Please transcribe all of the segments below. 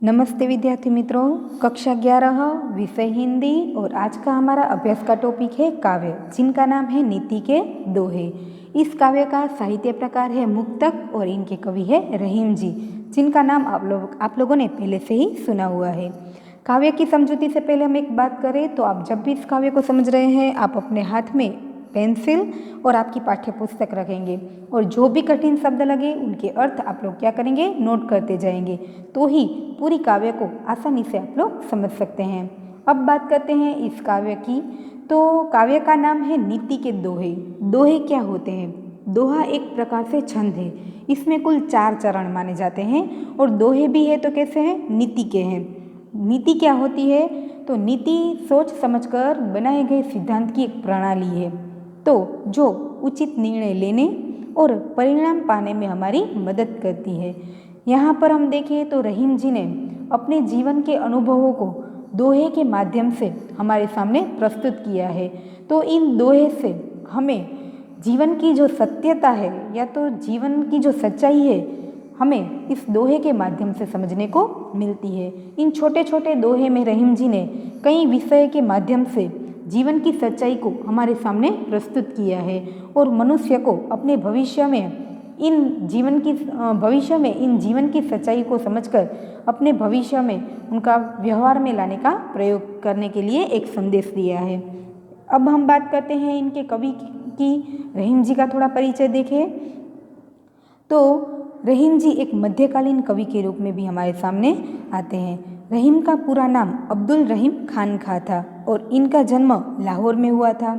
नमस्ते विद्यार्थी मित्रों, कक्षा 11 विषय हिंदी और आज का हमारा अभ्यास का टॉपिक है काव्य, जिनका नाम है नीति के दोहे। इस काव्य का साहित्य प्रकार है मुक्तक और इनके कवि है रहीम जी, जिनका नाम आप लोगों ने पहले से ही सुना हुआ है। काव्य की समझूती से पहले हम एक बात करें तो आप जब भी इस काव्य को समझ रहे हैं, आप अपने हाथ में पेंसिल और आपकी पाठ्य पुस्तक रखेंगे और जो भी कठिन शब्द लगे उनके अर्थ आप लोग क्या करेंगे, नोट करते जाएंगे, तो ही पूरी काव्य को आसानी से आप लोग समझ सकते हैं। अब बात करते हैं इस काव्य की। तो काव्य का नाम है नीति के दोहे। दोहे क्या होते हैं? दोहा एक प्रकार से छंद है। इसमें कुल 4 चरण माने जाते हैं और दोहे भी है तो कैसे हैं? नीति के हैं। नीति क्या होती है? तो नीति सोच समझकर बनाए गए सिद्धांत की एक प्रणाली है, तो जो उचित निर्णय लेने और परिणाम पाने में हमारी मदद करती है। यहाँ पर हम देखें तो रहीम जी ने अपने जीवन के अनुभवों को दोहे के माध्यम से हमारे सामने प्रस्तुत किया है। तो इन दोहे से हमें जीवन की जो सत्यता है या तो जीवन की जो सच्चाई है, हमें इस दोहे के माध्यम से समझने को मिलती है। इन छोटे छोटे दोहे में रहीम जी ने कई विषय के माध्यम से जीवन की सच्चाई को हमारे सामने प्रस्तुत किया है और मनुष्य को अपने भविष्य में इन जीवन की सच्चाई को समझकर अपने भविष्य में उनका व्यवहार में लाने का प्रयोग करने के लिए एक संदेश दिया है। अब हम बात करते हैं इनके कवि की। रहीम जी का थोड़ा परिचय देखें तो रहीम जी एक मध्यकालीन कवि के रूप में भी हमारे सामने आते हैं। रहीम का पूरा नाम अब्दुल रहीम खान खां था और इनका जन्म लाहौर में हुआ था।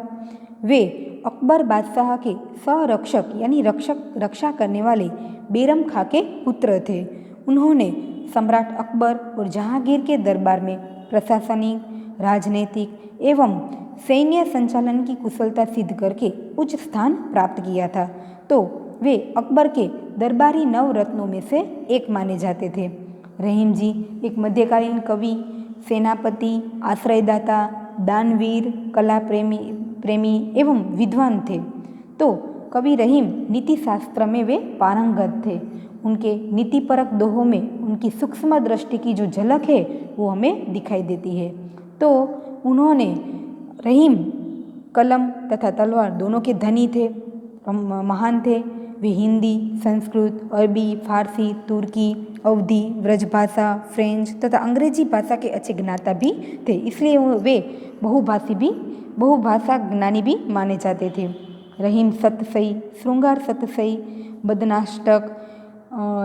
वे अकबर बादशाह के संरक्षक यानी रक्षा करने वाले बेरम खां के पुत्र थे। उन्होंने सम्राट अकबर और जहांगीर के दरबार में प्रशासनिक, राजनीतिक एवं सैन्य संचालन की कुशलता सिद्ध करके उच्च स्थान प्राप्त किया था। तो वे अकबर के दरबारी नवरत्नों में से एक माने जाते थे। रहीम जी एक मध्यकालीन कवि, सेनापति, आश्रयदाता, दानवीर, कला प्रेमी एवं विद्वान थे। तो कवि रहीम नीति शास्त्र में वे पारंगत थे। उनके नीतिपरक दोहों में उनकी सूक्ष्म दृष्टि की जो झलक है वो हमें दिखाई देती है। तो रहीम कलम तथा तलवार दोनों के धनी थे, महान थे। वे हिंदी, संस्कृत, अरबी, फारसी, तुर्की, अवधी, ब्रजभाषा, फ्रेंच तथा अंग्रेजी भाषा के अच्छे ज्ञाता भी थे, इसलिए वे बहुभाषा ज्ञानी भी माने जाते थे। रहीम सतसई, श्रृंगार सतसई, बदनाष्टक,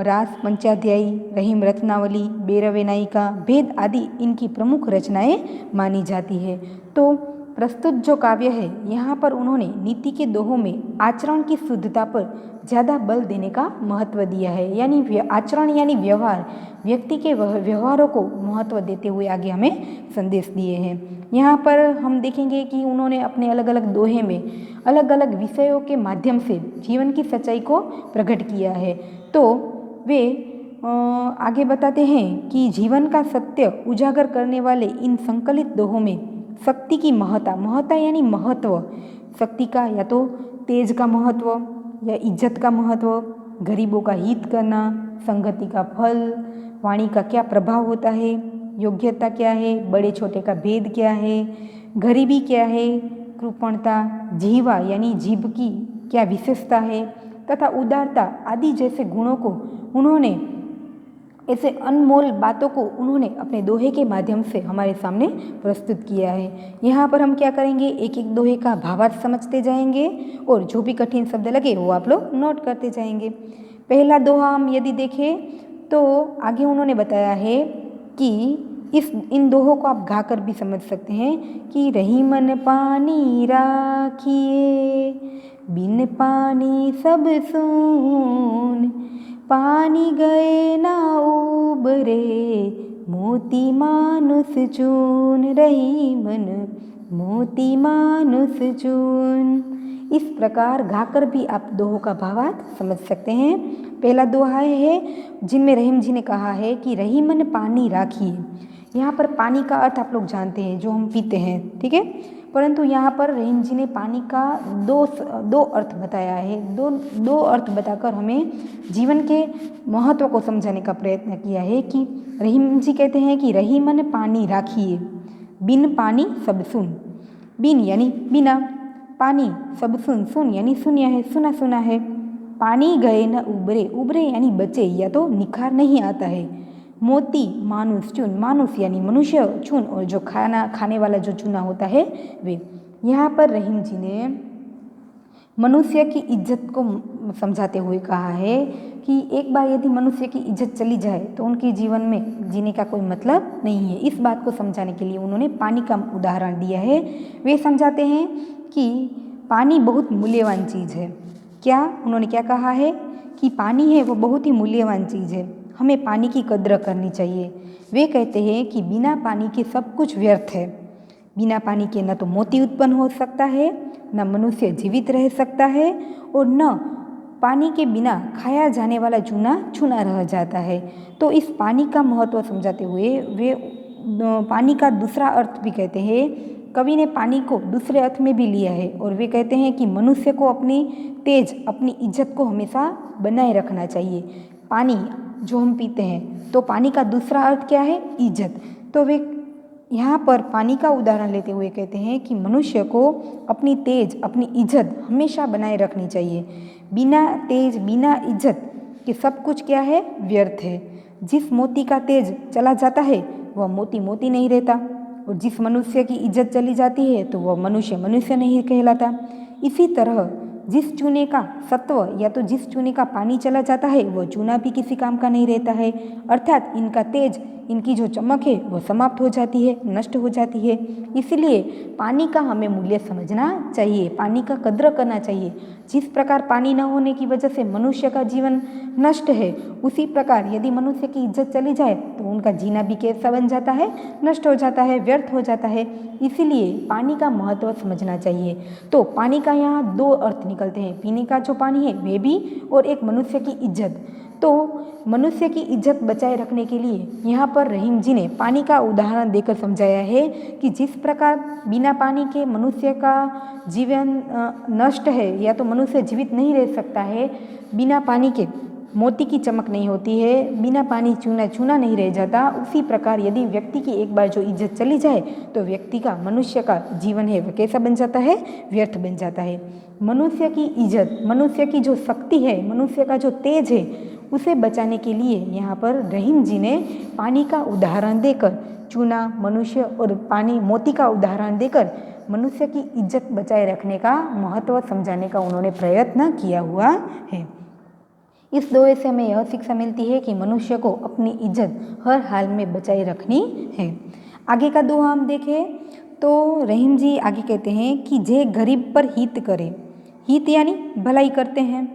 रास पंचाध्यायी, रहीम रत्नावली, बेरवे नायिका, भेद आदि इनकी प्रमुख रचनाएं मानी जाती है। तो प्रस्तुत जो काव्य है, यहाँ पर उन्होंने नीति के दोहों में आचरण की शुद्धता पर ज़्यादा बल देने का महत्व दिया है, यानी आचरण यानी व्यवहार, व्यक्ति के व्यवहारों को महत्व देते हुए आगे हमें संदेश दिए हैं। यहाँ पर हम देखेंगे कि उन्होंने अपने अलग अलग दोहे में अलग अलग विषयों के माध्यम से जीवन की सच्चाई को प्रकट किया है। तो वे आगे बताते हैं कि जीवन का सत्य उजागर करने वाले इन संकलित दोहों में शक्ति की महत्ता यानी महत्व, शक्ति का या तो तेज का महत्व या इज्जत का महत्व, गरीबों का हित करना, संगति का फल, वाणी का क्या प्रभाव होता है, योग्यता क्या है, बड़े छोटे का भेद क्या है, गरीबी क्या है, कृपणता, जीवा यानी जीभ की क्या विशेषता है तथा उदारता आदि जैसे गुणों को उन्होंने, ऐसे अनमोल बातों को उन्होंने अपने दोहे के माध्यम से हमारे सामने प्रस्तुत किया है। यहाँ पर हम क्या करेंगे, एक एक दोहे का भावार्थ समझते जाएंगे और जो भी कठिन शब्द लगे वो आप लोग नोट करते जाएंगे। पहला दोहा हम यदि देखें तो आगे उन्होंने बताया है कि इन दोहों को आप गा कर भी समझ सकते हैं कि रहीमन पानी राखिए, बिन पानी सब सून, पानी गए ना उबरे, मोती मानुष चून, रहीमन मोती मानुष चून। इस प्रकार गाकर भी आप दोहों का भावार्थ समझ सकते हैं। पहला दोहा है जिनमें रहीम जी ने कहा है कि रहीमन पानी राखिए। यहाँ पर पानी का अर्थ आप लोग जानते हैं, जो हम पीते हैं, ठीक है। परंतु यहाँ पर रहीम जी ने पानी का दो अर्थ बताया है। दो अर्थ बताकर हमें जीवन के महत्व को समझाने का प्रयत्न किया है कि रहीम जी कहते हैं कि रही मन पानी राखिए, बिन पानी सब सुन। बिन यानी बिना, पानी सब सुन, सुन यानी शून्य है, सुना सुना है। पानी गए न उबरे, उबरे यानी बचे या तो निखार नहीं आता है। मोती मानुष चून, मानुष यानी मनुष्य, चून और जो खाने वाला जो चूना होता है वे। यहाँ पर रहीम जी ने मनुष्य की इज्जत को समझाते हुए कहा है कि एक बार यदि मनुष्य की इज्जत चली जाए तो उनके जीवन में जीने का कोई मतलब नहीं है। इस बात को समझाने के लिए उन्होंने पानी का उदाहरण दिया है। वे समझाते हैं कि पानी बहुत मूल्यवान चीज़ है। क्या उन्होंने क्या कहा है कि पानी है वो बहुत ही मूल्यवान चीज़ है, हमें पानी की कद्र करनी चाहिए। वे कहते हैं कि बिना पानी के सब कुछ व्यर्थ है। बिना पानी के न तो मोती उत्पन्न हो सकता है, न मनुष्य जीवित रह सकता है, और न पानी के बिना खाया जाने वाला चूना छूना रह जाता है। तो इस पानी का महत्व समझाते हुए वे पानी का दूसरा अर्थ भी कहते हैं। कवि ने पानी को दूसरे अर्थ में भी लिया है और वे कहते हैं कि मनुष्य को अपनी तेज, अपनी इज्जत को हमेशा बनाए रखना चाहिए। पानी जो हम पीते हैं, तो पानी का दूसरा अर्थ क्या है? इज्जत। तो वे यहाँ पर पानी का उदाहरण लेते हुए कहते हैं कि मनुष्य को अपनी तेज, अपनी इज्जत हमेशा बनाए रखनी चाहिए। बिना तेज, बिना इज्जत के सब कुछ क्या है? व्यर्थ है। जिस मोती का तेज चला जाता है वह मोती मोती नहीं रहता, और जिस मनुष्य की इज्जत चली जाती है तो वह मनुष्य मनुष्य नहीं कहलाता। इसी तरह जिस चूने का सत्व या तो जिस चूने का पानी चला जाता है वह चूना भी किसी काम का नहीं रहता है। अर्थात इनका तेज, इनकी जो चमक है वह समाप्त हो जाती है, नष्ट हो जाती है। इसलिए पानी का हमें मूल्य समझना चाहिए, पानी का कद्र करना चाहिए। जिस प्रकार पानी न होने की वजह से मनुष्य का जीवन नष्ट है, उसी प्रकार यदि मनुष्य की इज्जत चली जाए तो उनका जीना भी कैसा बन जाता है? नष्ट हो जाता है, व्यर्थ हो जाता है। इसीलिए पानी का महत्व समझना चाहिए। तो पानी का यहाँ दो अर्थ निकलते हैं, पीने का जो पानी है वे भी, और एक मनुष्य की इज्जत। तो मनुष्य की इज्जत बचाए रखने के लिए यहाँ पर रहीम जी ने पानी का उदाहरण देकर समझाया है कि जिस प्रकार बिना पानी के मनुष्य का जीवन नष्ट है या तो मनुष्य जीवित नहीं रह सकता है, बिना पानी के मोती की चमक नहीं होती है, बिना पानी चूना चूना नहीं रह जाता, उसी प्रकार यदि व्यक्ति की एक बार जो इज्जत चली जाए तो व्यक्ति का, मनुष्य का जीवन है वह कैसा बन जाता है? व्यर्थ बन जाता है। मनुष्य की इज्जत, मनुष्य की जो शक्ति है, मनुष्य का जो तेज है, उसे बचाने के लिए यहाँ पर रहीम जी ने पानी का उदाहरण देकर, चूना, मनुष्य और पानी, मोती का उदाहरण देकर मनुष्य की इज्जत बचाए रखने का महत्व समझाने का उन्होंने प्रयत्न किया हुआ है। इस दोहे से हमें यह शिक्षा मिलती है कि मनुष्य को अपनी इज्जत हर हाल में बचाए रखनी है। आगे का दोहा हम देखें तो रहीम जी आगे कहते हैं कि जे गरीब पर हित करे, हित यानी भलाई करते हैं,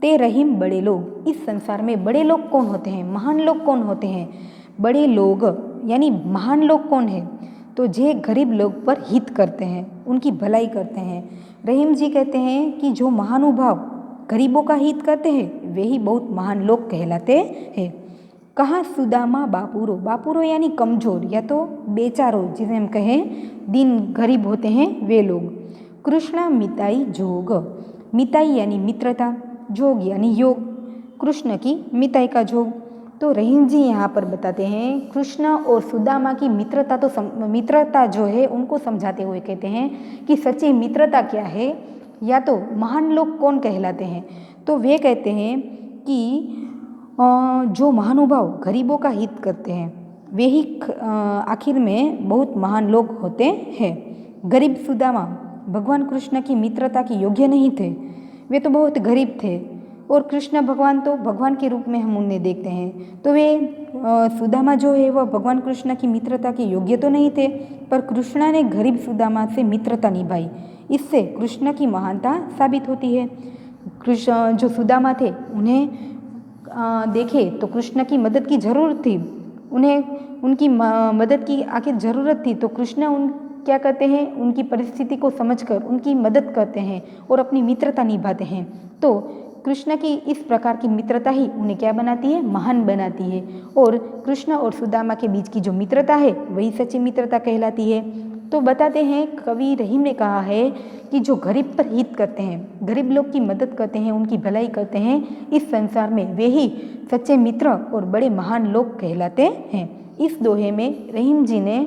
ते रहीम बड़े लोग। इस संसार में बड़े लोग कौन होते हैं? महान लोग कौन होते हैं? बड़े लोग यानी महान लोग कौन है? तो जे गरीब लोग पर हित करते हैं, उनकी भलाई करते हैं। रहीम जी कहते हैं कि जो महानुभाव गरीबों का हित करते हैं वे ही बहुत महान लोग कहलाते हैं। कहाँ सुदामा बापुरो, बापुरो यानी कमजोर या तो बेचारो, जिसे हम कहें दिन गरीब होते हैं वे लोग। कृष्ण मिताई जोग, मिताई यानी मित्रता, जोग यानी योग, कृष्ण की मिताई का जोग। तो रहीम जी यहाँ पर बताते हैं कृष्ण और सुदामा की मित्रता, तो मित्रता जो है उनको समझाते हुए कहते हैं कि सच्ची मित्रता क्या है या तो महान लोग कौन कहलाते हैं। तो वे कहते हैं कि जो महानुभाव गरीबों का हित करते हैं वे ही आखिर में बहुत महान लोग होते हैं। गरीब सुदामा भगवान कृष्ण की मित्रता के योग्य नहीं थे, वे तो बहुत गरीब थे, और कृष्ण भगवान तो भगवान के रूप में हम उन्हें देखते हैं। तो वे सुदामा जो है वह भगवान कृष्ण की मित्रता के योग्य तो नहीं थे, पर कृष्ण ने गरीब सुदामा से मित्रता निभाई, इससे कृष्ण की महानता साबित होती है। कृष्ण जो सुदामा थे उन्हें देखे तो कृष्ण की मदद की ज़रूरत थी, उन्हें उनकी मदद की आखिर ज़रूरत थी, तो कृष्ण उन क्या करते हैं, उनकी परिस्थिति को समझकर उनकी मदद करते हैं और अपनी मित्रता निभाते हैं। तो कृष्ण की इस प्रकार की मित्रता ही उन्हें क्या बनाती है? महान बनाती है। और कृष्ण और सुदामा के बीच की जो मित्रता है वही सच्ची मित्रता कहलाती है। तो बताते हैं, कवि रहीम ने कहा है कि जो गरीब पर हित करते हैं, गरीब लोग की मदद करते हैं, उनकी भलाई करते हैं, इस संसार में वे ही सच्चे मित्र और बड़े महान लोग कहलाते हैं। इस दोहे में रहीम जी ने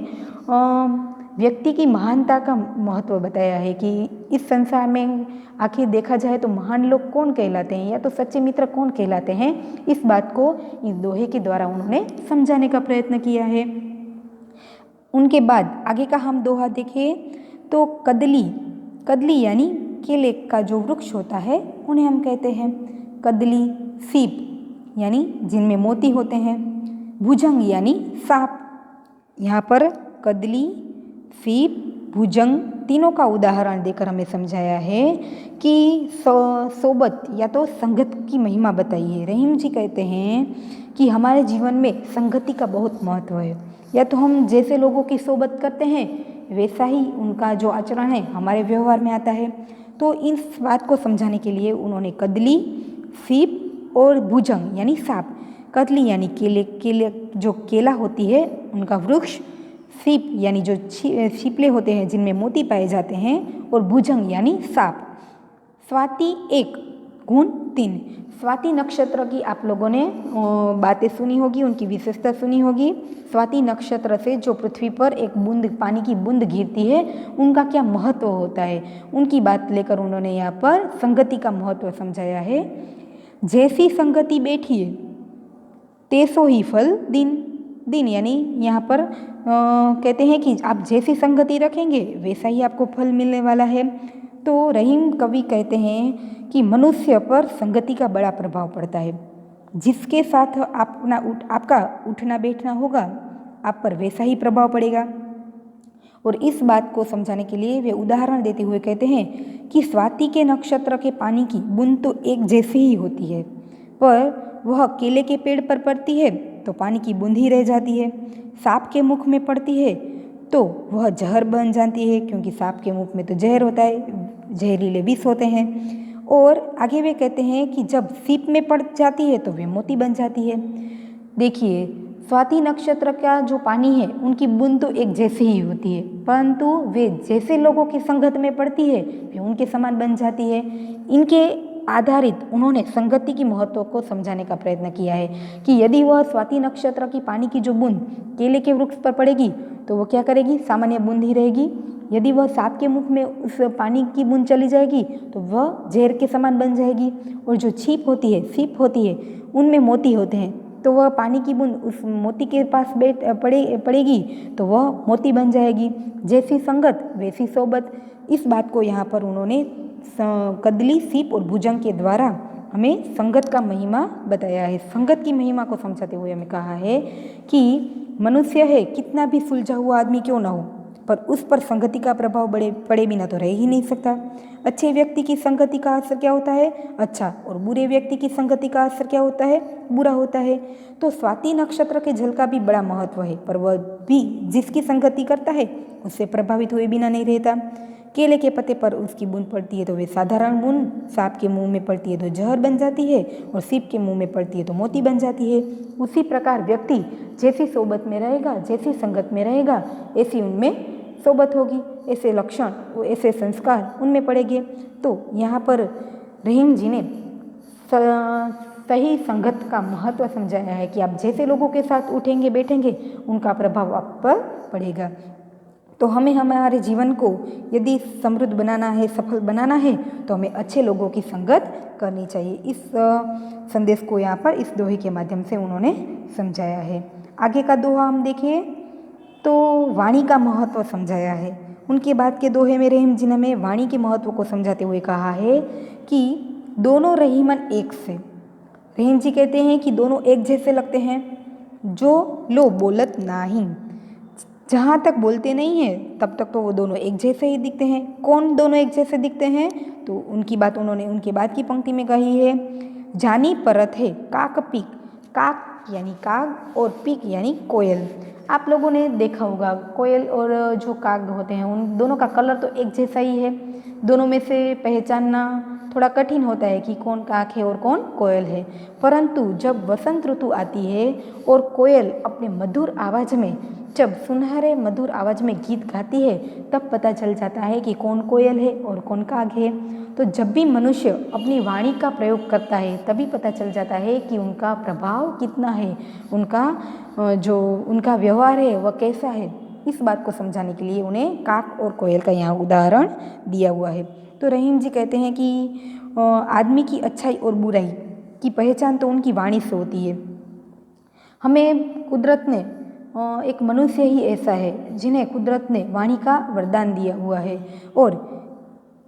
व्यक्ति की महानता का महत्व बताया है कि इस संसार में आखिर देखा जाए तो महान लोग कौन कहलाते हैं या तो सच्चे मित्र कौन कहलाते हैं, इस बात को इस दोहे के द्वारा उन्होंने समझाने का प्रयत्न किया है। उनके बाद आगे का हम दोहा देखें तो कदली यानी केले का जो वृक्ष होता है उन्हें हम कहते हैं कदली, सीप यानी जिनमें मोती होते हैं, भुजंग यानी सांप। यहाँ पर कदली, सीप, भुजंग तीनों का उदाहरण देकर हमें समझाया है कि सोबत या तो संगत की महिमा बताई है। रहीम जी कहते हैं कि हमारे जीवन में संगति का बहुत महत्व है, या तो हम जैसे लोगों की सोबत करते हैं वैसा ही उनका जो आचरण है हमारे व्यवहार में आता है। तो इस बात को समझाने के लिए उन्होंने कदली, सीप और भुजंग यानी सांप, कदली यानी केले जो केला होती है उनका वृक्ष, सीप यानी जो छिपले होते हैं जिनमें मोती पाए जाते हैं, और भुजंग यानी सांप। स्वाति 1 गुण 3। स्वाति नक्षत्र की आप लोगों ने बातें सुनी होगी, उनकी विशेषता सुनी होगी। स्वाति नक्षत्र से जो पृथ्वी पर एक बूंद पानी की बूंद गिरती है उनका क्या महत्व होता है, उनकी बात लेकर उन्होंने यहाँ पर संगति का महत्व समझाया है। जैसी संगति बैठी है तेसो ही फल दिन यानी यहाँ पर कहते हैं कि आप जैसी संगति रखेंगे वैसा ही आपको फल मिलने वाला है। तो रहीम कवि कहते हैं कि मनुष्य पर संगति का बड़ा प्रभाव पड़ता है। जिसके साथ आपका उठना बैठना होगा आप पर वैसा ही प्रभाव पड़ेगा। और इस बात को समझाने के लिए वे उदाहरण देते हुए कहते हैं कि स्वाति के नक्षत्र के पानी की बूंद तो एक जैसी ही होती है, पर वह केले के पेड़ पर पड़ती है तो पानी की बूंद ही रह जाती है। सांप के मुख में पड़ती है तो वह जहर बन जाती है, क्योंकि सांप के मुख में तो जहर होता है, जहरीले विष होते हैं। और आगे वे कहते हैं कि जब सीप में पड़ जाती है तो वे मोती बन जाती है। देखिए, स्वाति नक्षत्र का जो पानी है उनकी बूंद तो एक जैसी ही होती है, परंतु वे जैसे लोगों की संगत में पड़ती है वे उनके समान बन जाती है। इनके आधारित उन्होंने संगति की महत्व को समझाने का प्रयत्न किया है कि यदि वह स्वाति नक्षत्र की पानी की जो बूंद केले के वृक्ष पर पड़ेगी तो वो क्या करेगी, सामान्य बूंद ही रहेगी। यदि वह सांप के मुख में उस पानी की बूंद चली जाएगी तो वह जहर के समान बन जाएगी। और जो सीप होती है उनमें मोती होते हैं, तो वह पानी की बूंद उस मोती के पास पड़ेगी तो वह मोती बन जाएगी। जैसी संगत वैसी सोबत, इस बात को यहाँ पर उन्होंने कदली, सीप और भुजंग के द्वारा हमें संगत का महिमा बताया है। संगत की महिमा को समझाते हुए हमें कहा है कि मनुष्य है कितना भी सुलझा हुआ आदमी क्यों ना हो, पर उस पर संगति का प्रभाव पड़े बिना तो रह ही नहीं सकता। अच्छे व्यक्ति की संगति का असर क्या होता है, अच्छा, और बुरे व्यक्ति की संगति का असर क्या होता है, बुरा होता है। तो स्वाति नक्षत्र के जल का भी बड़ा महत्व है, पर वह भी जिसकी संगति करता है उससे प्रभावित हुए बिना नहीं रहता। केले के पत्ते पर उसकी बूंद पड़ती है तो वे साधारण बूंद, सांप के मुंह में पड़ती है तो जहर बन जाती है, और सीप के मुंह में पड़ती है तो मोती बन जाती है। उसी प्रकार व्यक्ति जैसी सोबत में रहेगा, जैसी संगत में रहेगा, ऐसी उनमें सोबत होगी, ऐसे लक्षण, ऐसे संस्कार उनमें पड़ेंगे। तो यहाँ पर रहीम जी ने सही संगत का महत्व समझाया है कि आप जैसे लोगों के साथ उठेंगे बैठेंगे उनका प्रभाव आप पर पड़ेगा। तो हमें हमारे जीवन को यदि समृद्ध बनाना है, सफल बनाना है, तो हमें अच्छे लोगों की संगत करनी चाहिए। इस संदेश को यहाँ पर इस दोहे के माध्यम से उन्होंने समझाया है। आगे का दोहा हम देखें तो वाणी का महत्व समझाया है। उनके बाद के दोहे में रहीम जी ने हमें वाणी के महत्व को समझाते हुए कहा है कि दोनों रहीमन एक से। रहीम जी कहते हैं कि दोनों एक जैसे लगते हैं, जो लो बोलत नाही, जहाँ तक बोलते नहीं हैं तब तक तो वो दोनों एक जैसे ही दिखते हैं। कौन दोनों एक जैसे दिखते हैं, तो उनकी बात उन्होंने उनके बाद की पंक्ति में कही है। जानी परत है काक पीक, काक यानी काग और पीक यानी कोयल। आप लोगों ने देखा होगा कोयल और जो काग होते हैं उन दोनों का कलर तो एक जैसा ही है। दोनों में से पहचानना थोड़ा कठिन होता है कि कौन काक है और कौन कोयल है। परंतु जब वसंत ऋतु आती है और कोयल अपने मधुर आवाज़ में, जब सुनहरे मधुर आवाज़ में गीत गाती है, तब पता चल जाता है कि कौन कोयल है और कौन काग है। तो जब भी मनुष्य अपनी वाणी का प्रयोग करता है तभी पता चल जाता है कि उनका प्रभाव कितना है, जो उनका व्यवहार है वह कैसा है। इस बात को समझाने के लिए उन्हें काक और कोयल का यहाँ उदाहरण दिया हुआ है। तो रहीम जी कहते हैं कि आदमी की अच्छाई और बुराई की पहचान तो उनकी वाणी से होती है। हमें कुदरत ने एक मनुष्य ही ऐसा है जिन्हें कुदरत ने वाणी का वरदान दिया हुआ है, और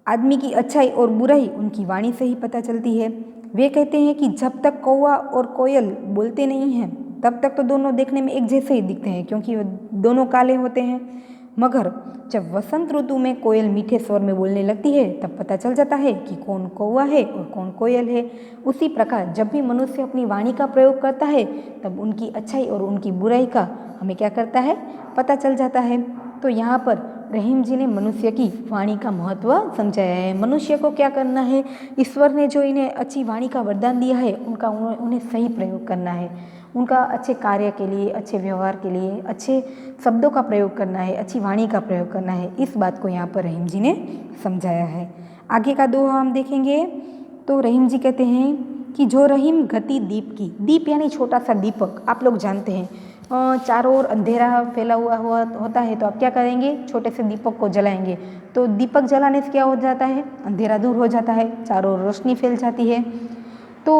आदमी की अच्छाई और बुराई उनकी वाणी से ही पता चलती है। वे कहते हैं कि जब तक कौवा और कोयल बोलते नहीं हैं तब तक तो दोनों देखने में एक जैसे ही दिखते हैं, क्योंकि वो दोनों काले होते हैं। मगर जब वसंत ऋतु में कोयल मीठे स्वर में बोलने लगती है तब पता चल जाता है कि कौन कौवा है और कौन कोयल है। उसी प्रकार जब भी मनुष्य अपनी वाणी का प्रयोग करता है तब उनकी अच्छाई और उनकी बुराई का हमें क्या करता है, पता चल जाता है। तो यहाँ पर रहीम जी ने मनुष्य की वाणी का महत्व समझाया है। मनुष्य को क्या करना है, ईश्वर ने जो इन्हें अच्छी वाणी का वरदान दिया है उन्हें सही प्रयोग करना है। उनका अच्छे कार्य के लिए, अच्छे व्यवहार के लिए अच्छे शब्दों का प्रयोग करना है, अच्छी वाणी का प्रयोग करना है। इस बात को यहाँ पर रहीम जी ने समझाया है। आगे का दोहा हम देखेंगे तो रहीम जी कहते हैं कि जो रहीम गति दीप की, दीप यानी छोटा सा दीपक, आप लोग जानते हैं चारों ओर अंधेरा फैला हुआ होता है तो आप क्या करेंगे, छोटे से दीपक को जलाएंगे। तो दीपक जलाने से क्या हो जाता है, अंधेरा दूर हो जाता है, चारों ओर रोशनी फैल जाती है। तो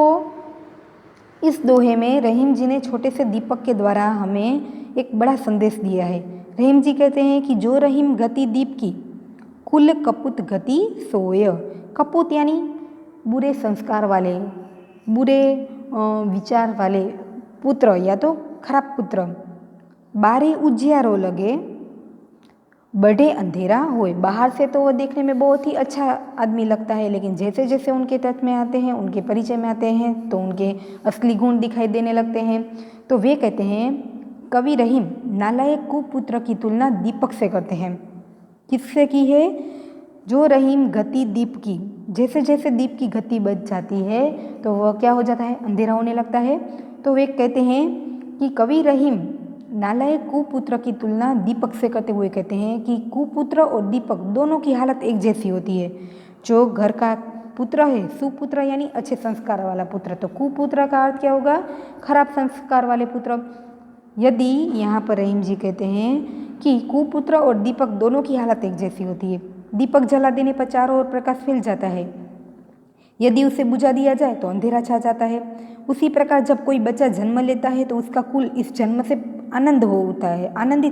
इस दोहे में रहीम जी ने छोटे से दीपक के द्वारा हमें एक बड़ा संदेश दिया है। रहीम जी कहते हैं कि जो रहीम गति दीप की, कुल कपूत गति सोय। कपूत यानी बुरे संस्कार वाले, बुरे विचार वाले पुत्र या तो खराब पुत्र। बारे उजियारो लगे बढ़े अंधेरा होए। बाहर से तो वो देखने में बहुत ही अच्छा आदमी लगता है, लेकिन जैसे जैसे उनके टच में आते हैं, उनके परिचय में आते हैं तो उनके असली गुण दिखाई देने लगते हैं। तो वे कहते हैं, कवि रहीम नालायक कुपुत्र की तुलना दीपक से करते हैं। किससे की है, जो रहीम गति दीप की, जैसे जैसे दीप की गति बढ़ जाती है तो वह क्या हो जाता है, अंधेरा होने लगता है। तो वे कहते हैं कि कवि रहीम नालायक कुपुत्र की तुलना दीपक से करते हुए कहते हैं कि कुपुत्र और दीपक दोनों की हालत एक जैसी होती है। जो घर का पुत्र है, सुपुत्र यानी अच्छे संस्कार वाला पुत्र, तो कुपुत्र का अर्थ क्या होगा, खराब संस्कार वाले पुत्र। यदि यहाँ पर रहीम जी कहते हैं कि कुपुत्र और दीपक दोनों की हालत एक जैसी होती है। दीपक जला देने पर चारों ओर प्रकाश फैल जाता है, यदि उसे बुझा दिया जाए तो अंधेरा छा जाता है। उसी प्रकार जब कोई बच्चा जन्म लेता है तो उसका कुल इस जन्म से आनंदित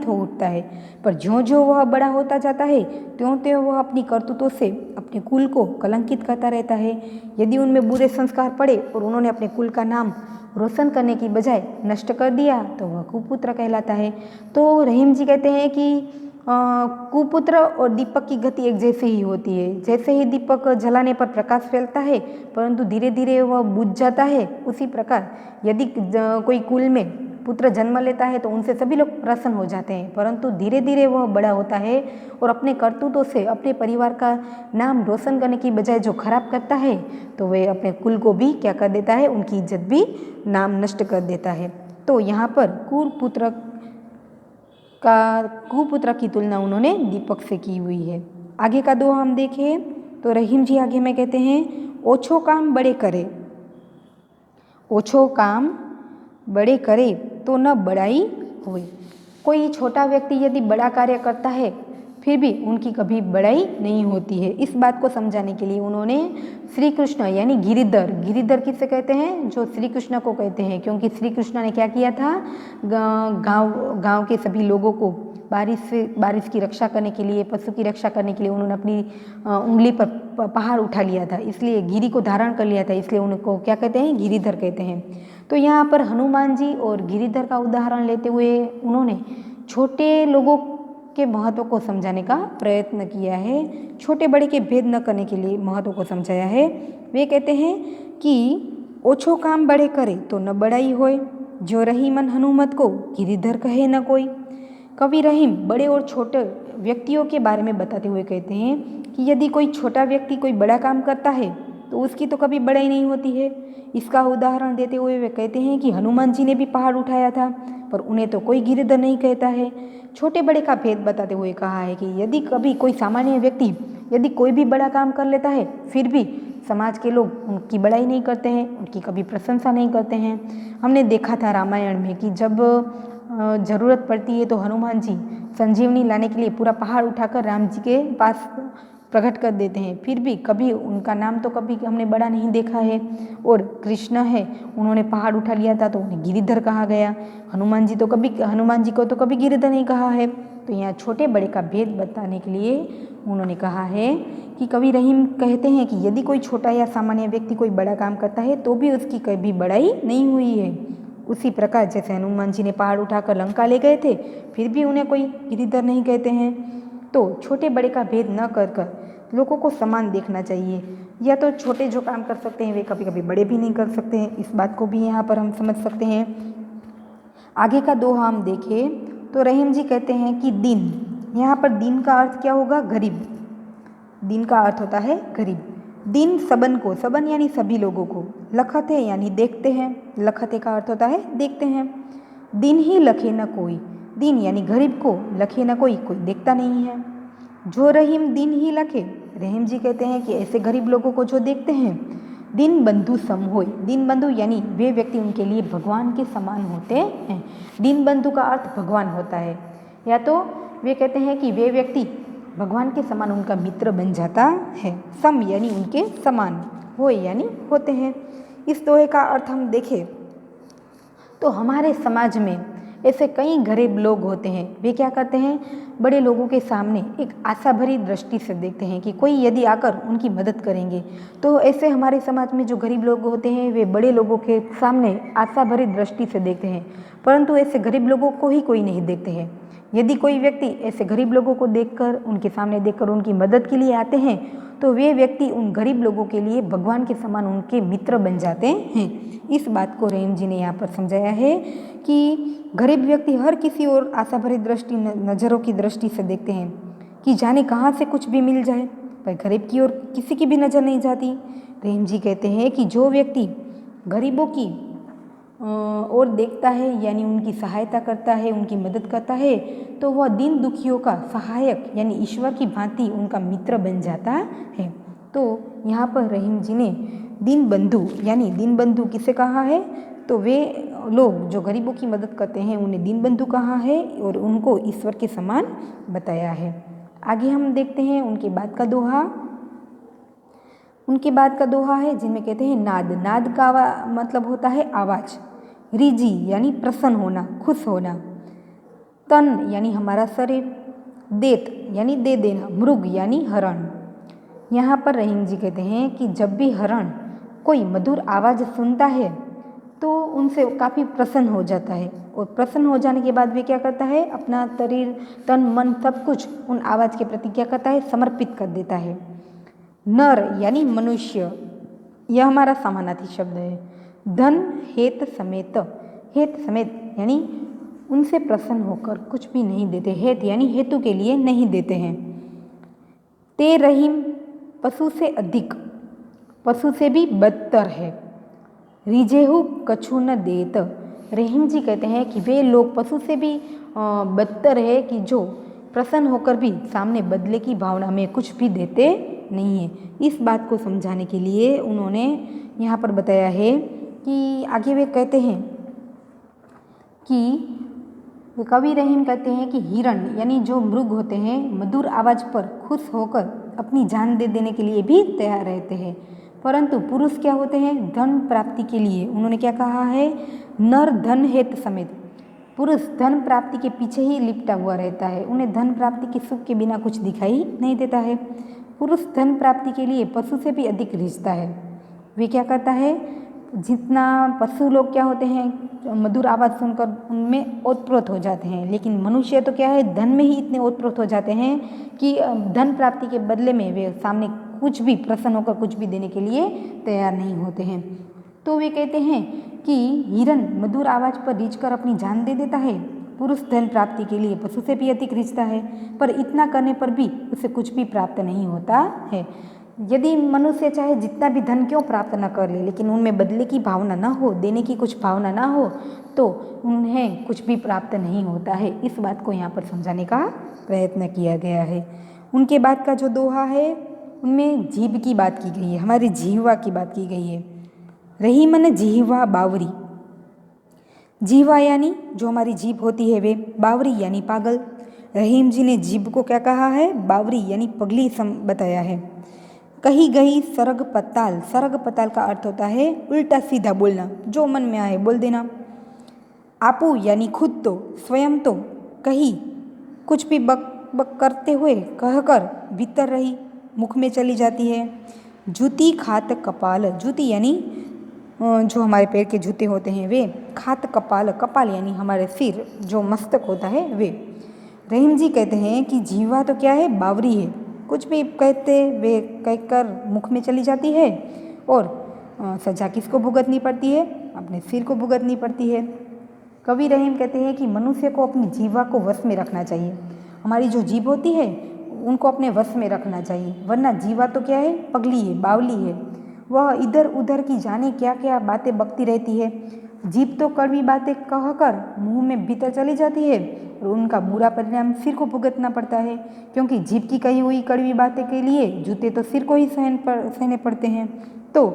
हो उठता है। पर ज्यों ज्यों वह बड़ा होता जाता है त्यों त्यों वह अपनी करतूतों से अपने कुल को कलंकित करता रहता है। यदि उनमें बुरे संस्कार पड़े और उन्होंने अपने कुल का नाम रोशन करने की बजाय नष्ट कर दिया तो वह कुपुत्र कहलाता है। तो रहीम जी कहते हैं कि कुपुत्र और दीपक की गति एक जैसे ही होती है। जैसे ही दीपक जलाने पर प्रकाश फैलता है परंतु धीरे धीरे वह बुझ जाता है, उसी प्रकार यदि कोई कुल में पुत्र जन्म लेता है तो उनसे सभी लोग प्रसन्न हो जाते हैं, परंतु धीरे धीरे वह बड़ा होता है और अपने करतूतों से अपने परिवार का नाम रोशन करने की बजाय जो खराब करता है तो वह अपने कुल को भी क्या कर देता है, उनकी इज्जत भी, नाम नष्ट कर देता है। तो यहाँ पर कुपुत्र की तुलना उन्होंने दीपक से की हुई है। आगे का दो हम देखें तो रहीम जी आगे में कहते हैं, ओछो काम बड़े करे, ओछो काम बड़े करे तो न बड़ाई होए। कोई छोटा व्यक्ति यदि बड़ा कार्य करता है फिर भी उनकी कभी बड़ाई नहीं होती है। इस बात को समझाने के लिए उन्होंने श्री कृष्ण यानी गिरिधर किससे कहते हैं, जो श्री कृष्ण को कहते हैं, क्योंकि श्री कृष्ण ने क्या किया था, गांव के सभी लोगों को बारिश की रक्षा करने के लिए, पशु की रक्षा करने के लिए उन्होंने अपनी उंगली पर पहाड़ उठा लिया था, इसलिए गिरी को धारण कर लिया था, इसलिए उनको क्या कहते हैं, गिरिधर कहते हैं। तो यहाँ पर हनुमान जी और गिरिधर का उदाहरण लेते हुए उन्होंने छोटे लोगों के महत्व को समझाने का प्रयत्न किया है, छोटे बड़े के भेद न करने के लिए महत्व को समझाया है। वे कहते हैं कि ओछो काम बड़े करे तो न बड़ाई होए, जो रही मन हनुमत को गिरिधर कहे न कोई। कवि रहीम बड़े और छोटे व्यक्तियों के बारे में बताते हुए कहते हैं कि यदि कोई छोटा व्यक्ति कोई बड़ा काम करता है तो उसकी तो कभी बड़ाई नहीं होती है। इसका उदाहरण देते हुए वे कहते हैं कि हनुमान जी ने भी पहाड़ उठाया था, पर उन्हें तो कोई गिरधर नहीं कहता है। छोटे बड़े का भेद बताते हुए कहा है कि यदि कभी कोई सामान्य व्यक्ति यदि कोई भी बड़ा काम कर लेता है, फिर भी समाज के लोग उनकी बड़ाई नहीं करते हैं, उनकी कभी प्रशंसा नहीं करते हैं। हमने देखा था रामायण में कि जब ज़रूरत पड़ती है तो हनुमान जी संजीवनी लाने के लिए पूरा पहाड़ उठाकर राम जी के पास प्रकट कर देते हैं, फिर भी कभी उनका नाम तो कभी हमने बड़ा नहीं देखा है। और कृष्ण है, उन्होंने पहाड़ उठा लिया था तो उन्हें गिरिधर कहा गया। हनुमान जी को तो कभी गिरिधर नहीं कहा है। तो यहाँ छोटे बड़े का भेद बताने के लिए उन्होंने कहा है कि कवि रहीम कहते हैं कि यदि कोई छोटा या सामान्य व्यक्ति कोई बड़ा काम करता है तो भी उसकी कभी बड़ाई नहीं हुई है। उसी प्रकार जैसे हनुमान जी ने पहाड़ उठाकर लंका ले गए थे, फिर भी उन्हें कोई गिरिधर नहीं कहते हैं। तो छोटे बड़े का भेद न कर कर लोगों को समान देखना चाहिए। या तो छोटे जो काम कर सकते हैं वे कभी कभी बड़े भी नहीं कर सकते हैं, इस बात को भी यहाँ पर हम समझ सकते हैं। आगे का दोहा हम देखें तो रहीम जी कहते हैं कि दिन, यहाँ पर दिन का अर्थ क्या होगा? गरीब। दिन का अर्थ होता है गरीब। दिन सबन को, सबन यानी सभी लोगों को, लखत है यानी देखते हैं, लखते का अर्थ होता है देखते हैं। दिन ही लखे न कोई, दिन यानी गरीब को, लखे न कोई, कोई देखता नहीं है। जो रहीम दिन ही लखे, रहीम जी कहते हैं कि ऐसे गरीब लोगों को जो देखते हैं, दिन बंधु सम होय, दिन बंधु यानी वे व्यक्ति उनके लिए भगवान के समान होते हैं। दिन बंधु का अर्थ भगवान होता है। या तो वे कहते हैं कि वे व्यक्ति भगवान के समान उनका मित्र बन जाता है। सम यानी उनके समान, होय यानी होते हैं। इस दोहे का अर्थ हम देखें तो हमारे समाज में ऐसे कई गरीब लोग होते हैं, वे क्या करते हैं, बड़े लोगों के सामने एक आशा भरी दृष्टि से देखते हैं कि कोई यदि आकर उनकी मदद करेंगे। तो ऐसे हमारे समाज में जो गरीब लोग होते हैं वे बड़े लोगों के सामने आशा भरी दृष्टि से देखते हैं, परंतु ऐसे गरीब लोगों को ही कोई नहीं देखते हैं। यदि कोई व्यक्ति ऐसे गरीब लोगों को देखकर, उनके सामने देखकर उनकी मदद के लिए आते हैं, तो वे व्यक्ति उन गरीब लोगों के लिए भगवान के समान उनके मित्र बन जाते हैं। इस बात को रहीम जी ने यहाँ पर समझाया है कि गरीब व्यक्ति हर किसी और आशा भरी दृष्टि, नज़रों की दृष्टि से देखते हैं कि जाने कहाँ से कुछ भी मिल जाए, पर गरीब की ओर किसी की भी नज़र नहीं जाती। रहीम जी कहते हैं कि जो व्यक्ति गरीबों की और देखता है, यानी उनकी सहायता करता है, उनकी मदद करता है, तो वह दीन दुखियों का सहायक यानी ईश्वर की भांति उनका मित्र बन जाता है। तो यहाँ पर रहीम जी ने दीन बंधु यानी दीन बंधु किसे कहा है, तो वे लोग जो गरीबों की मदद करते हैं उन्हें दीन बंधु कहा है और उनको ईश्वर के समान बताया है। आगे हम देखते हैं उनके बाद का दोहा। उनके बाद का दोहा है जिनमें कहते हैं नाद। नाद का मतलब होता है आवाज़। रिजी यानी प्रसन्न होना, खुश होना। तन यानी हमारा शरीर। देत यानी दे देना। मृग यानी हरण। यहाँ पर रहीम जी कहते हैं कि जब भी हरण कोई मधुर आवाज़ सुनता है तो उनसे काफ़ी प्रसन्न हो जाता है, और प्रसन्न हो जाने के बाद वे क्या करता है, अपना शरीर, तन, मन सब कुछ उन आवाज़ के प्रति क्या करता है, समर्पित कर देता है। नर यानी मनुष्य, यह हमारा समानार्थी शब्द है। धन हेत समेत, हेत समेत यानी उनसे प्रसन्न होकर कुछ भी नहीं देते, हेत यानी हेतु के लिए नहीं देते हैं। ते रहीम पशु से अधिक, पशु से भी बदतर है। रिजेहु कछु न देत, रहीम जी कहते हैं कि वे लोग पशु से भी बदतर है कि जो प्रसन्न होकर भी सामने बदले की भावना में कुछ भी देते नहीं है। इस बात को समझाने के लिए उन्होंने यहाँ पर बताया है कि आगे वे कहते हैं कि कवि रहीम कहते हैं कि हिरण यानी जो मृग होते हैं मधुर आवाज़ पर खुश होकर अपनी जान दे देने के लिए भी तैयार रहते हैं, परंतु पुरुष क्या होते हैं, धन प्राप्ति के लिए, उन्होंने क्या कहा है, नर धन हेत समेत, पुरुष धन प्राप्ति के पीछे ही लिपटा हुआ रहता है, उन्हें धन प्राप्ति के सुख के बिना कुछ दिखाई नहीं देता है। पुरुष धन प्राप्ति के लिए पशु से भी अधिक रिझता है। वे क्या करता है, जितना पशु लोग क्या होते हैं मधुर आवाज़ सुनकर उनमें ओतप्रोत हो जाते हैं, लेकिन मनुष्य तो क्या है, धन में ही इतने ओतप्रोत हो जाते हैं कि धन प्राप्ति के बदले में वे सामने कुछ भी प्रसन्न होकर कुछ भी देने के लिए तैयार नहीं होते हैं। तो वे कहते हैं कि हिरण मधुर आवाज़ पर रीझकर अपनी जान दे देता है, पुरुष धन प्राप्ति के लिए पशु से भी अधिक रिझता है, पर इतना करने पर भी उसे कुछ भी प्राप्त नहीं होता है। यदि मनुष्य चाहे जितना भी धन क्यों प्राप्त न कर ले, लेकिन उनमें बदले की भावना न हो, देने की कुछ भावना ना हो, तो उन्हें कुछ भी प्राप्त नहीं होता है। इस बात को यहाँ पर समझाने का प्रयत्न किया गया है। उनके बाद का जो दोहा है उनमें जीभ की बात की गई है, हमारी जीहवा की बात की गई है। रही मन जीहवा बावरी, जीहवा यानी जो हमारी जीभ होती है वे, बावरी यानी पागल। रहीम जी ने जीभ को क्या कहा है? बावरी यानी पगली बताया है। कही गई सरग पताल, सरग पताल का अर्थ होता है उल्टा सीधा बोलना, जो मन में आए बोल देना। आपू यानी खुद तो, स्वयं तो, कही कुछ भी बक बक करते हुए कहकर भीतर रही, मुख में चली जाती है। जूती खात कपाल, जूती यानी जो हमारे पैर के जूते होते हैं वे, खात कपाल, कपाल यानी हमारे सिर जो मस्तक होता है वे। रहीम जी कहते हैं कि जीवा तो क्या है? बावरी है, कुछ भी कहते वे कहकर मुख में चली जाती है और सजा किसको भुगतनी पड़ती है? अपने सिर को भुगतनी पड़ती है। कवि रहीम कहते हैं कि मनुष्य को अपनी जीवा को वश में रखना चाहिए। हमारी जो जीभ होती है उनको अपने वश में रखना चाहिए, वरना जीवा तो क्या है? पगली है, बावली है। वह इधर उधर की जाने क्या क्या बातें बकती रहती है। जीभ तो कड़वी बातें कहकर मुंह में भीतर चली जाती है और उनका बुरा परिणाम सिर को भुगतना पड़ता है, क्योंकि जीभ की कही हुई कड़वी बातें के लिए जूते तो सिर को ही सहने पड़ते हैं। तो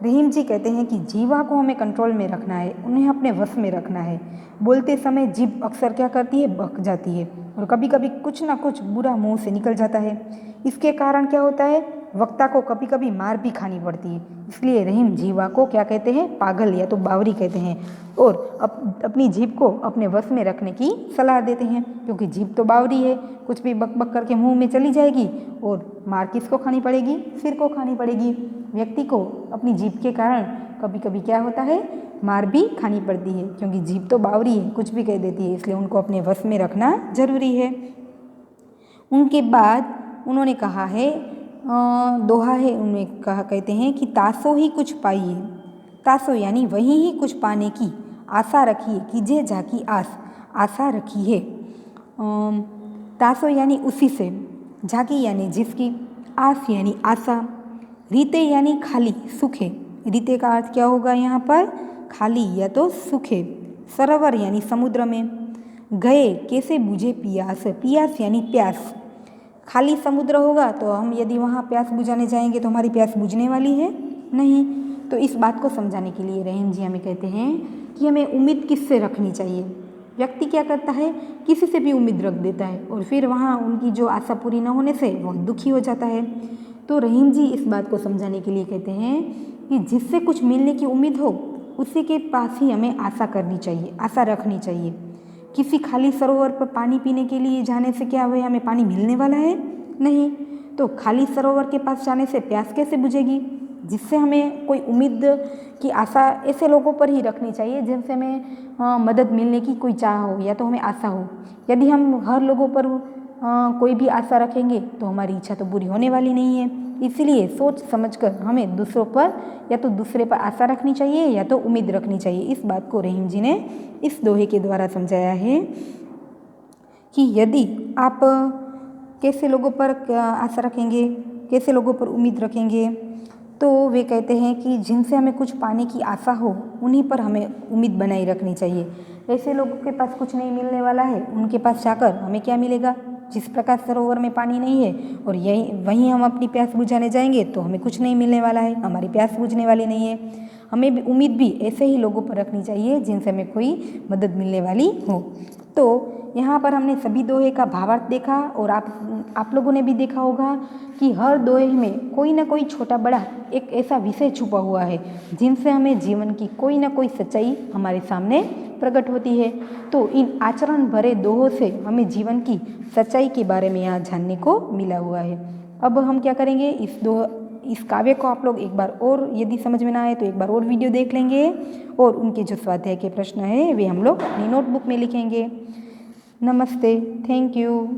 रहीम जी कहते हैं कि जीवा को हमें कंट्रोल में रखना है, उन्हें अपने वश में रखना है। बोलते समय जीभ अक्सर क्या करती है? बक जाती है और कभी कभी कुछ ना कुछ बुरा मुंह से निकल जाता है। इसके कारण क्या होता है? वक्ता को कभी कभी मार भी खानी पड़ती है। इसलिए रहीम जीवा को क्या कहते हैं? पागल या तो बावरी कहते हैं और अपनी जीभ को अपने वश में रखने की सलाह देते हैं, क्योंकि जीभ तो बावरी है, कुछ भी बक बक करके मुंह में चली जाएगी और मार किसको खानी पड़ेगी? सिर को खानी पड़ेगी। व्यक्ति को अपनी जीभ के कारण कभी कभी क्या होता है? मार भी खानी पड़ती है, क्योंकि जीभ तो बावरी है, कुछ भी कह देती है, इसलिए उनको अपने वश में रखना जरूरी है। उनके बाद उन्होंने कहा है, दोहा है उनमें कहते हैं कि तासो ही कुछ पाइए, तासो यानी वही ही कुछ पाने की आशा रखिए, कीजिए जाकी आस, आशा रखी है। तासो यानी उसी से, झाकी यानी जिसकी, आस यानी आशा, रीते यानी खाली, सूखे। रीते का अर्थ क्या होगा यहाँ पर? खाली या तो सूखे। सरोवर यानी समुद्र में। गए कैसे बुझे पियास, पियास यानी प्यास। खाली समुद्र होगा तो हम यदि वहाँ प्यास बुझाने जाएंगे तो हमारी प्यास बुझने वाली है नहीं। तो इस बात को समझाने के लिए रहीम जी हमें कहते हैं कि हमें उम्मीद किससे रखनी चाहिए। व्यक्ति क्या करता है? किसी से भी उम्मीद रख देता है और फिर वहाँ उनकी जो आशा पूरी न होने से वो दुखी हो जाता है। तो रहीम जी इस बात को समझाने के लिए कहते हैं कि जिससे कुछ मिलने की उम्मीद हो उसी के पास ही हमें आशा करनी चाहिए, आशा रखनी चाहिए। किसी खाली सरोवर पर पानी पीने के लिए जाने से क्या हुआ? हमें पानी मिलने वाला है? नहीं। तो खाली सरोवर के पास जाने से प्यास कैसे बुझेगी? जिससे हमें कोई उम्मीद की आशा ऐसे लोगों पर ही रखनी चाहिए जिनसे हमें मदद मिलने की कोई चाह हो या तो हमें आशा हो। यदि हम हर लोगों पर कोई भी आशा रखेंगे तो हमारी इच्छा तो पूरी होने वाली नहीं है। इसलिए सोच समझकर हमें दूसरों पर या तो दूसरे पर आशा रखनी चाहिए या तो उम्मीद रखनी चाहिए। इस बात को रहीम जी ने इस दोहे के द्वारा समझाया है कि यदि आप कैसे लोगों पर आशा रखेंगे, कैसे लोगों पर उम्मीद रखेंगे, तो वे कहते हैं कि जिनसे हमें कुछ पाने की आशा हो उन्हीं पर हमें उम्मीद बनाई रखनी चाहिए। ऐसे लोगों के पास कुछ नहीं मिलने वाला है, उनके पास जाकर हमें क्या मिलेगा? जिस प्रकार सरोवर में पानी नहीं है और वहीं हम अपनी प्यास बुझाने जाएंगे तो हमें कुछ नहीं मिलने वाला है, हमारी प्यास बुझने वाली नहीं है। हमें भी उम्मीद भी ऐसे ही लोगों पर रखनी चाहिए जिनसे हमें कोई मदद मिलने वाली हो। तो यहाँ पर हमने सभी दोहे का भावार्थ देखा और आप लोगों ने भी देखा होगा कि हर दोहे में कोई ना कोई छोटा बड़ा एक ऐसा विषय छुपा हुआ है जिनसे हमें जीवन की कोई ना कोई सच्चाई हमारे सामने प्रकट होती है। तो इन आचरण भरे दोहों से हमें जीवन की सच्चाई के बारे में यहाँ जानने को मिला हुआ है। अब हम क्या करेंगे? इस काव्य को आप लोग एक बार और यदि समझ में ना आए तो एक बार और वीडियो देख लेंगे और उनके जो स्वाध्याय के प्रश्न हैं वे हम लोग अपनी नोटबुक में लिखेंगे। नमस्ते, थैंक यू।